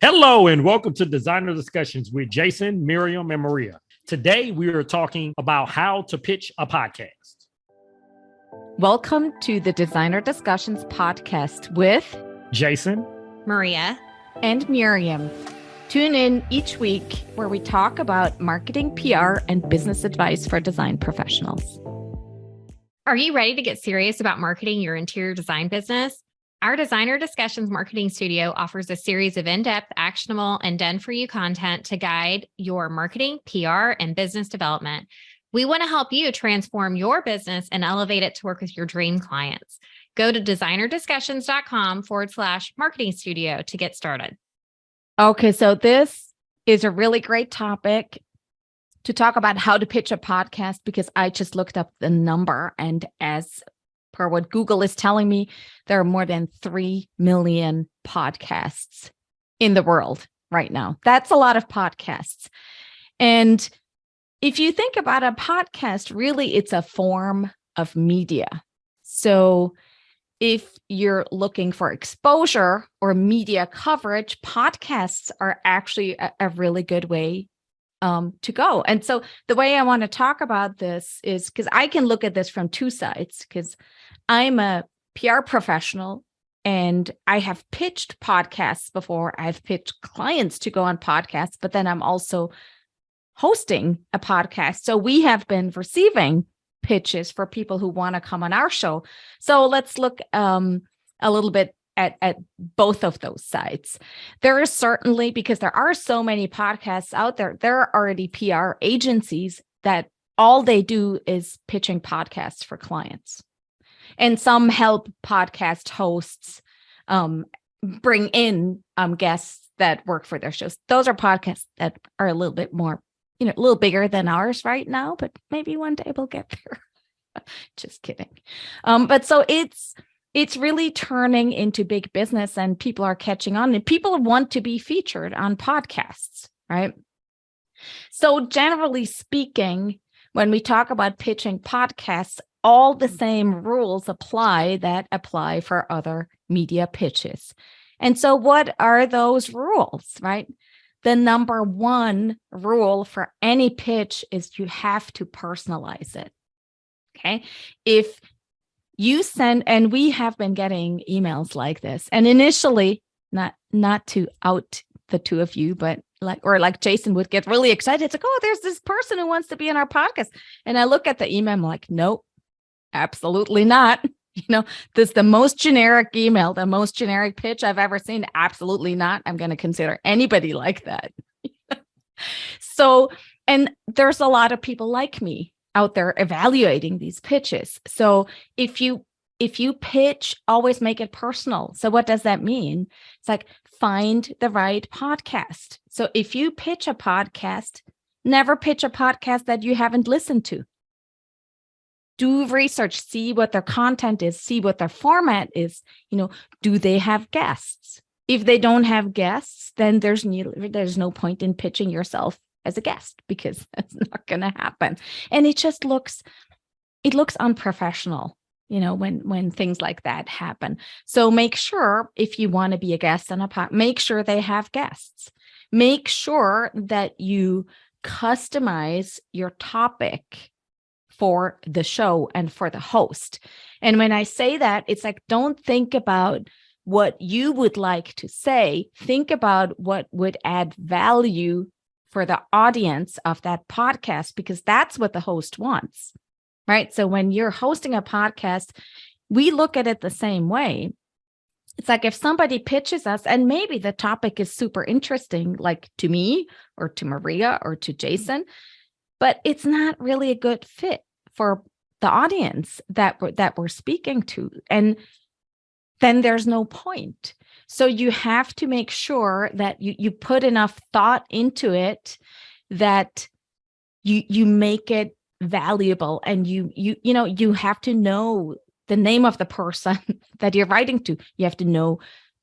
Hello and welcome to Designer Discussions with Jason, Mirjam, and Maria. Today we are talking about how to pitch a podcast. Welcome to the Designer Discussions podcast with Jason, Maria, and Mirjam. Tune in each week where we talk about marketing, PR, and business advice for design professionals. Are you ready to get serious about marketing your interior design business? Our Designer Discussions Marketing Studio offers a series of in-depth, actionable, and done-for-you content to guide your marketing, PR, and business development. We want to help you transform your business and elevate it to work with your dream clients. Go to designerdiscussions.com/marketing studio to get started. Okay, so this is a really great topic to talk about how to pitch a podcast because I just looked up the number, and as per what Google is telling me, there are more than 3 million podcasts in the world right now. That's a lot of podcasts. And if you think about a podcast, really, it's a form of media. So if you're looking for exposure or media coverage, podcasts are actually a really good way to go. And so the way I want to talk about this is because I can look at this from two sides, because I'm a PR professional and I have pitched podcasts before. I've pitched clients to go on podcasts, but then I'm also hosting a podcast. So we have been receiving pitches for people who want to come on our show. So let's look a little bit at both of those sides. There is certainly, because there are so many podcasts out there, there are already PR agencies that all they do is pitching podcasts for clients. And some help podcast hosts bring in guests that work for their shows. Those are podcasts that are a little bit more, a little bigger than ours right now, but maybe one day we'll get there. Just kidding. But so it's really turning into big business, and people are catching on, and people want to be featured on podcasts, right? So generally speaking, when we talk about pitching podcasts, all the same rules apply that apply for other media pitches. And so what are those rules, right? The number one rule for any pitch is you have to personalize it. Okay. If you send, and we have been getting emails like this, and initially, not to out the two of you, but like Jason would get really excited. It's like, oh, there's this person who wants to be on our podcast. And I look at the email, I'm like, nope, absolutely not. This is the most generic email, the most generic pitch I've ever seen. Absolutely not. I'm going to consider anybody like that. So, and there's a lot of people like me out there evaluating these pitches. So if you pitch, always make it personal. So what does that mean? It's like, find the right podcast. So if you pitch a podcast, never pitch a podcast that you haven't listened to. Do research, see what their content is, see what their format is. Do they have guests? If they don't have guests, then there's no point in pitching yourself as a guest, because that's not going to happen. And it looks unprofessional, when things like that happen. So make sure, if you want to be a guest on a pod, make sure they have guests. Make sure that you customize your topic for the show and for the host. And when I say that, it's like, don't think about what you would like to say. Think about what would add value for the audience of that podcast, because that's what the host wants, right? So when you're hosting a podcast, we look at it the same way. It's like, if somebody pitches us and maybe the topic is super interesting, like to me or to Maria or to Jason, but it's not really a good fit for the audience that we're speaking to, and then there's no point. So you have to make sure that you put enough thought into it, that you make it valuable, and you have to know the name of the person that you're writing to. You have to know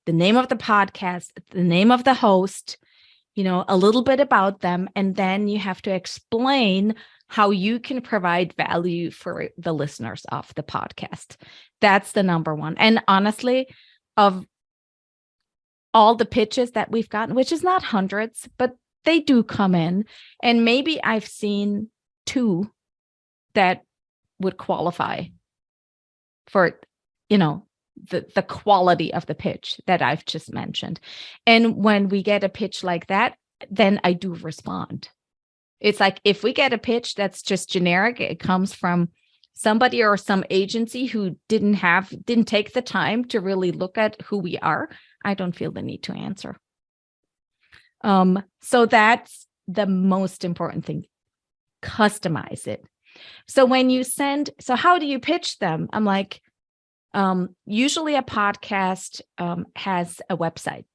the name of the podcast, the name of the host, a little bit about them, and then you have to explain how you can provide value for the listeners of the podcast. That's the number one. And honestly, of all the pitches that we've gotten, which is not hundreds, but they do come in. And maybe I've seen 2 that would qualify for, the quality of the pitch that I've just mentioned. And when we get a pitch like that, then I do respond. It's like, if we get a pitch that's just generic, it comes from somebody or some agency who didn't take the time to really look at who we are, I don't feel the need to answer. So that's the most important thing. Customize it. So how do you pitch them? I'm like, usually a podcast has a website,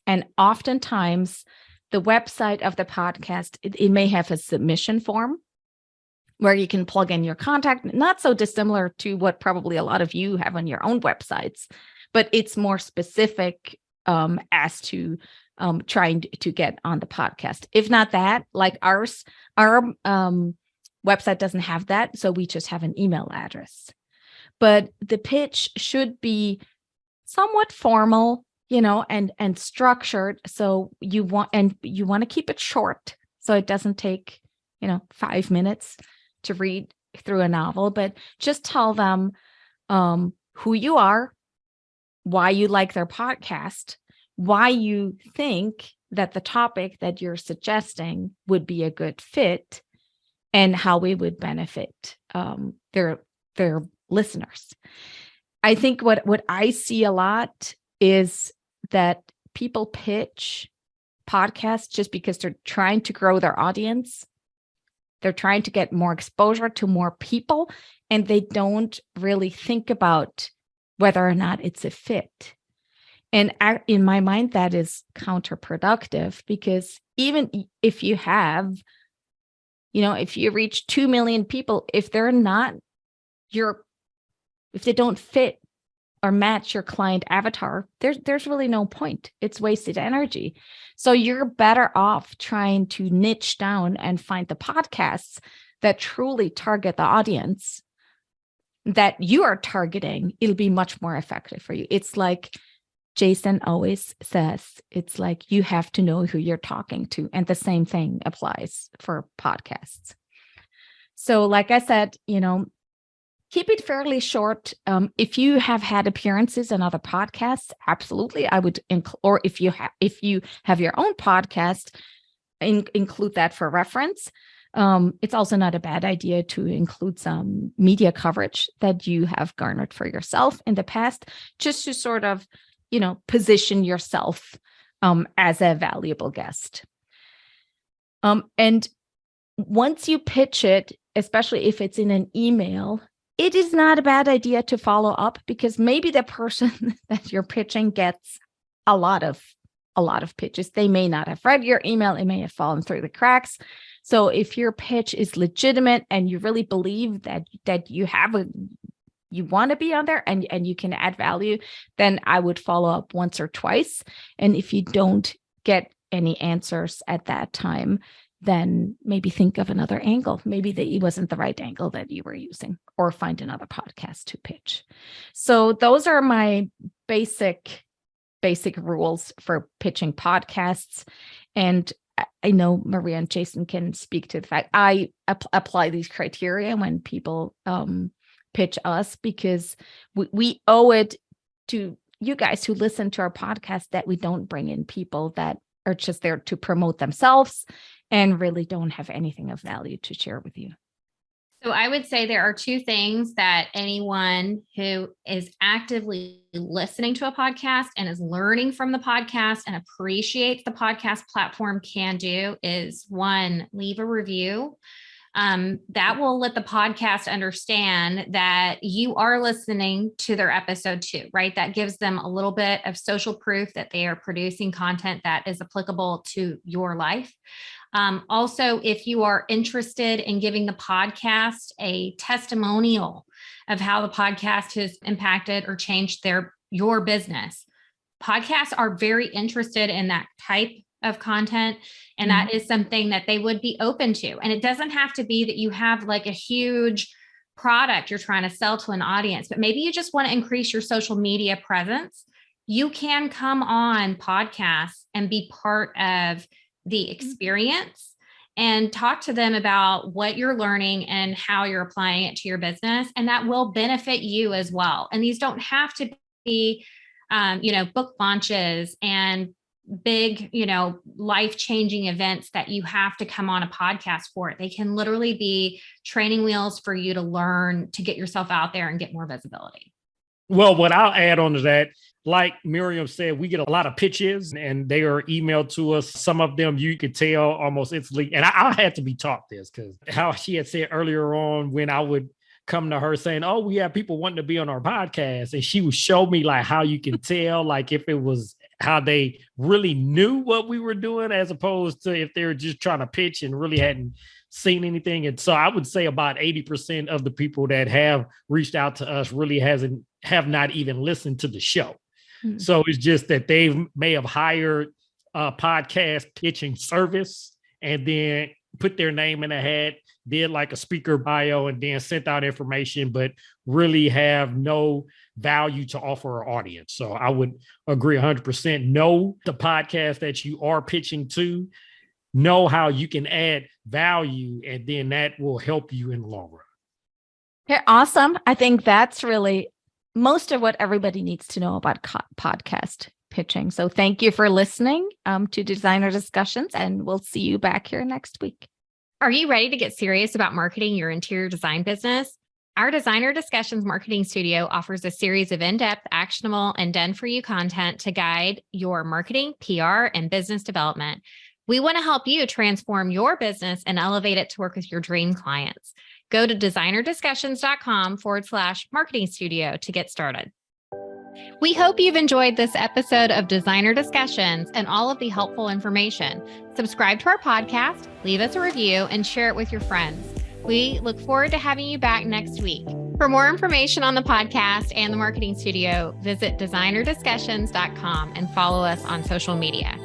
and oftentimes the website of the podcast, it may have a submission form where you can plug in your contact, not so dissimilar to what probably a lot of you have on your own websites, but it's more specific as to trying to get on the podcast. If not that, like our website doesn't have that, so we just have an email address. But the pitch should be somewhat formal, and structured. So you want to keep it short, so it doesn't take 5 minutes to read through a novel, but just tell them who you are, why you like their podcast, why you think that the topic that you're suggesting would be a good fit, and how we would benefit their listeners. I think what I see a lot is that people pitch podcasts just because they're trying to grow their audience. They're trying to get more exposure to more people, and they don't really think about whether or not it's a fit. And in my mind, that is counterproductive, because even if you have, if you reach 2 million people, if they're not if they don't fit or match your client avatar, there's really no point. It's wasted energy. So you're better off trying to niche down and find the podcasts that truly target the audience that you are targeting. It'll be much more effective for you. It's like Jason always says, it's like you have to know who you're talking to. And the same thing applies for podcasts. So like I said, keep it fairly short. If you have had appearances in other podcasts, absolutely, I would or if you have your own podcast, include that for reference. It's also not a bad idea to include some media coverage that you have garnered for yourself in the past, just to sort of, position yourself as a valuable guest. And once you pitch it, especially if it's in an email, it is not a bad idea to follow up, because maybe the person that you're pitching gets a lot of pitches. They may not have read your email. It may have fallen through the cracks. So if your pitch is legitimate and you really believe that you want to be on there and you can add value, then I would follow up once or twice. And if you don't get any answers at that time, then maybe think of another angle. Maybe it wasn't the right angle that you were using, or find another podcast to pitch. So those are my basic rules for pitching podcasts. And I know Maria and Jason can speak to the fact I apply these criteria when people pitch us, because we owe it to you guys who listen to our podcast that we don't bring in people that are just there to promote themselves and really don't have anything of value to share with you. So I would say there are 2 things that anyone who is actively listening to a podcast and is learning from the podcast and appreciates the podcast platform can do is, 1, leave a review. That will let the podcast understand that you are listening to their episode too, right? That gives them a little bit of social proof that they are producing content that is applicable to your life. Also, if you are interested in giving the podcast a testimonial of how the podcast has impacted or changed your business, podcasts are very interested in that type of content. And that is something that they would be open to. And it doesn't have to be that you have like a huge product you're trying to sell to an audience, but maybe you just want to increase your social media presence you can come on podcasts and be part of the experience and talk to them about what you're learning and how you're applying it to your business. And that will benefit you as well. And these don't have to be, book launches and big, life-changing events that you have to come on a podcast for. They can literally be training wheels for you to learn, to get yourself out there and get more visibility. Well, what I'll add on to that, like Mirjam said, we get a lot of pitches and they are emailed to us. Some of them you could tell almost instantly. And I had to be taught this because how she had said earlier on when I would come to her saying, oh, we have people wanting to be on our podcast. And she would show me like how you can tell, like if it was how they really knew what we were doing as opposed to if they were just trying to pitch and really hadn't seen anything. And so I would say about 80% of the people that have reached out to us really have not even listened to the show. Mm-hmm. So it's just that they may have hired a podcast pitching service and then put their name in a hat, did like a speaker bio and then sent out information, but really have no value to offer our audience. So I would agree 100%. Know the podcast that you are pitching to, know how you can add value, and then that will help you in the long run. Okay, awesome. I think that's really most of what everybody needs to know about podcast pitching. So thank you for listening to Designer Discussions, and we'll see you back here next week. Are you ready to get serious about marketing your interior design business? Our Designer Discussions Marketing Studio offers a series of in-depth, actionable, and done-for-you content to guide your marketing, PR, and business development. We want to help you transform your business and elevate it to work with your dream clients. Go to designerdiscussions.com/marketing studio to get started. We hope you've enjoyed this episode of Designer Discussions and all of the helpful information. Subscribe to our podcast, leave us a review, and share it with your friends. We look forward to having you back next week. For more information on the podcast and the marketing studio, visit designerdiscussions.com and follow us on social media.